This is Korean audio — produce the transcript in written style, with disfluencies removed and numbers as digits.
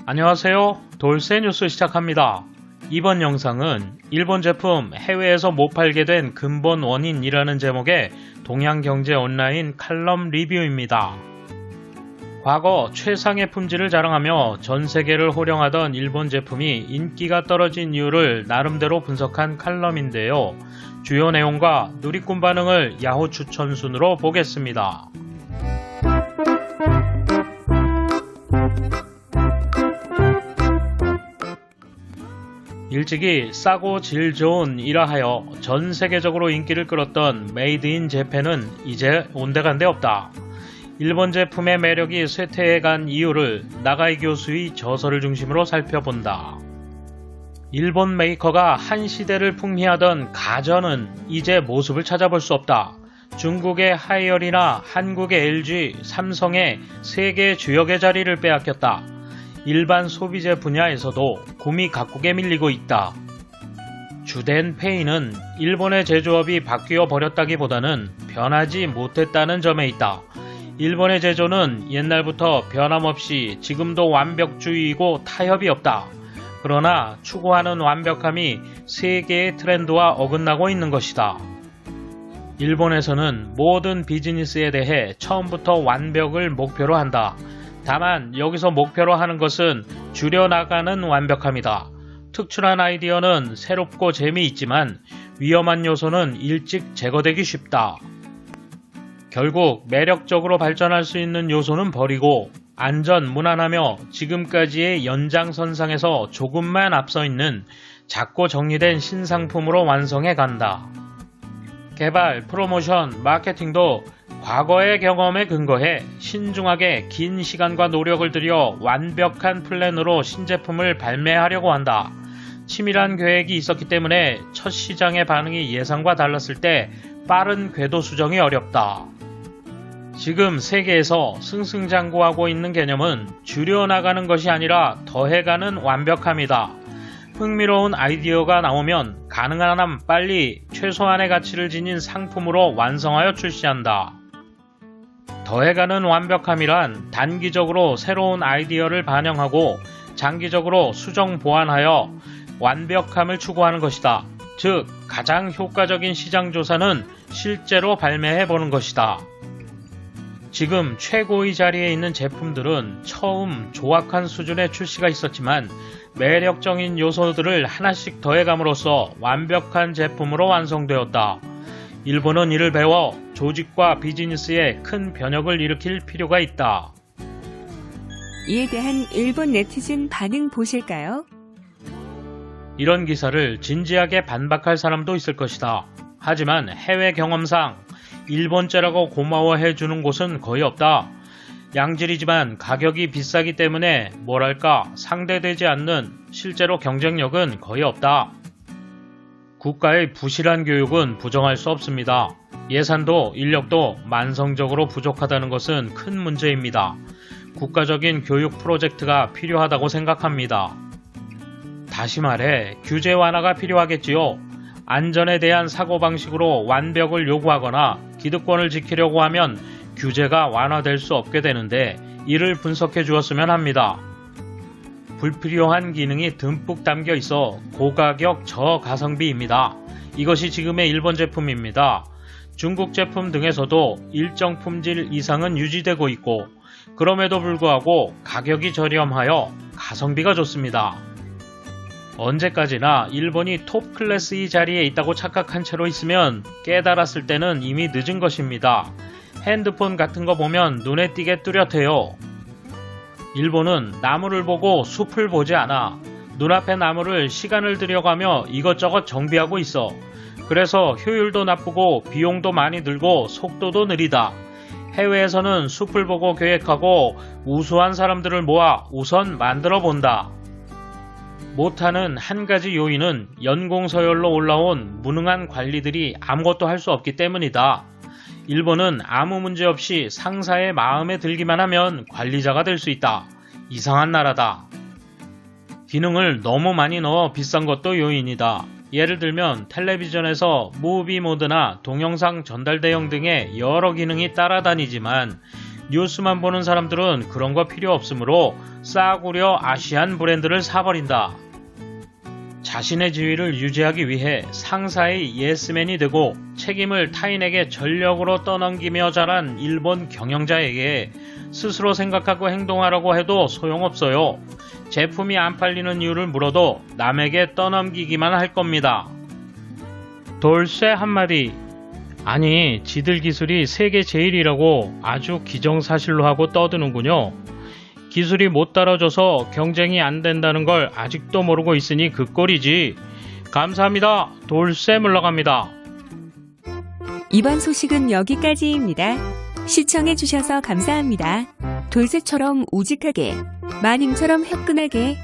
안녕하세요. 돌쇠 뉴스 시작합니다. 이번 영상은 일본 제품 해외에서 못 팔게 된 근본 원인이라는 제목의 동양경제 온라인 칼럼 리뷰입니다. 과거 최상의 품질을 자랑하며 전 세계를 호령하던 일본 제품이 인기가 떨어진 이유를 나름대로 분석한 칼럼인데요. 주요 내용과 누리꾼 반응을 야후 추천 순으로 보겠습니다. 일찍이 싸고 질 좋은 이라 하여 전 세계적으로 인기를 끌었던 메이드 인 재팬은 이제 온데간데 없다. 일본 제품의 매력이 쇠퇴해간 이유를 나가이 교수의 저서를 중심으로 살펴본다. 일본 메이커가 한 시대를 풍미하던 가전은 이제 모습을 찾아볼 수 없다. 중국의 하이얼이나 한국의 LG, 삼성의 세계 주역의 자리를 빼앗겼다. 일반 소비재 분야에서도 구미 각국에 밀리고 있다. 주된 페이는 일본의 제조업이 바뀌어 버렸다기보다는 변하지 못했다는 점에 있다. 일본의 제조는 옛날부터 변함없이 지금도 완벽주의이고 타협이 없다. 그러나 추구하는 완벽함이 세계의 트렌드와 어긋나고 있는 것이다. 일본에서는 모든 비즈니스에 대해 처음부터 완벽을 목표로 한다. 다만 여기서 목표로 하는 것은 줄여나가는 완벽함이다. 특출한 아이디어는 새롭고 재미있지만 위험한 요소는 일찍 제거되기 쉽다. 결국 매력적으로 발전할 수 있는 요소는 버리고 안전 무난하며 지금까지의 연장선상에서 조금만 앞서 있는 작고 정리된 신상품으로 완성해 간다. 개발, 프로모션, 마케팅도 과거의 경험에 근거해 신중하게 긴 시간과 노력을 들여 완벽한 플랜으로 신제품을 발매하려고 한다. 치밀한 계획이 있었기 때문에 첫 시장의 반응이 예상과 달랐을 때 빠른 궤도 수정이 어렵다. 지금 세계에서 승승장구하고 있는 개념은 줄여나가는 것이 아니라 더해가는 완벽함이다. 흥미로운 아이디어가 나오면 가능한 한 빨리 최소한의 가치를 지닌 상품으로 완성하여 출시한다. 더해가는 완벽함이란 단기적으로 새로운 아이디어를 반영하고 장기적으로 수정 보완하여 완벽함을 추구하는 것이다. 즉, 가장 효과적인 시장 조사는 실제로 발매해보는 것이다. 지금 최고의 자리에 있는 제품들은 처음 조악한 수준의 출시가 있었지만 매력적인 요소들을 하나씩 더해감으로써 완벽한 제품으로 완성되었다. 일본은 이를 배워 조직과 비즈니스에 큰 변혁을 일으킬 필요가 있다. 이에 대한 일본 네티즌 반응 보실까요? 이런 기사를 진지하게 반박할 사람도 있을 것이다. 하지만 해외 경험상 일본제라고 고마워해주는 곳은 거의 없다. 양질이지만 가격이 비싸기 때문에 뭐랄까 상대되지 않는 실제로 경쟁력은 거의 없다. 국가의 부실한 교육은 부정할 수 없습니다. 예산도 인력도 만성적으로 부족하다는 것은 큰 문제입니다. 국가적인 교육 프로젝트가 필요하다고 생각합니다. 다시 말해 규제 완화가 필요하겠지요. 안전에 대한 사고방식으로 완벽을 요구하거나 기득권을 지키려고 하면 규제가 완화될 수 없게 되는데 이를 분석해 주었으면 합니다. 불필요한 기능이 듬뿍 담겨 있어 고가격 저가성비입니다. 이것이 지금의 일본 제품입니다. 중국 제품 등에서도 일정 품질 이상은 유지되고 있고 그럼에도 불구하고 가격이 저렴하여 가성비가 좋습니다. 언제까지나 일본이 톱 클래스의 자리에 있다고 착각한 채로 있으면 깨달았을 때는 이미 늦은 것입니다. 핸드폰 같은 거 보면 눈에 띄게 뚜렷해요. 일본은 나무를 보고 숲을 보지 않아. 눈앞의 나무를 시간을 들여가며 이것저것 정비하고 있어. 그래서 효율도 나쁘고 비용도 많이 들고 속도도 느리다. 해외에서는 숲을 보고 계획하고 우수한 사람들을 모아 우선 만들어 본다. 못하는 한 가지 요인은 연공서열로 올라온 무능한 관리들이 아무것도 할 수 없기 때문이다. 일본은 아무 문제 없이 상사의 마음에 들기만 하면 관리자가 될 수 있다. 이상한 나라다. 기능을 너무 많이 넣어 비싼 것도 요인이다. 예를 들면 텔레비전에서 무비 모드나 동영상 전달 대용 등의 여러 기능이 따라다니지만 뉴스만 보는 사람들은 그런 거 필요 없으므로 싸구려 아시안 브랜드를 사버린다. 자신의 지위를 유지하기 위해 상사의 예스맨이 되고 책임을 타인에게 전력으로 떠넘기며 자란 일본 경영자에게 스스로 생각하고 행동하라고 해도 소용없어요. 제품이 안 팔리는 이유를 물어도 남에게 떠넘기기만 할 겁니다. 돌쇠 한마디. 아니, 지들 기술이 세계 제일이라고 아주 기정사실로 하고 떠드는군요. 기술이 못 따라줘서 경쟁이 안 된다는 걸 아직도 모르고 있으니 그 꼴이지. 감사합니다. 돌쇠 물러갑니다. 이번 소식은 여기까지입니다. 시청해주셔서 감사합니다. 돌쇠처럼 우직하게, 마님처럼 화끈하게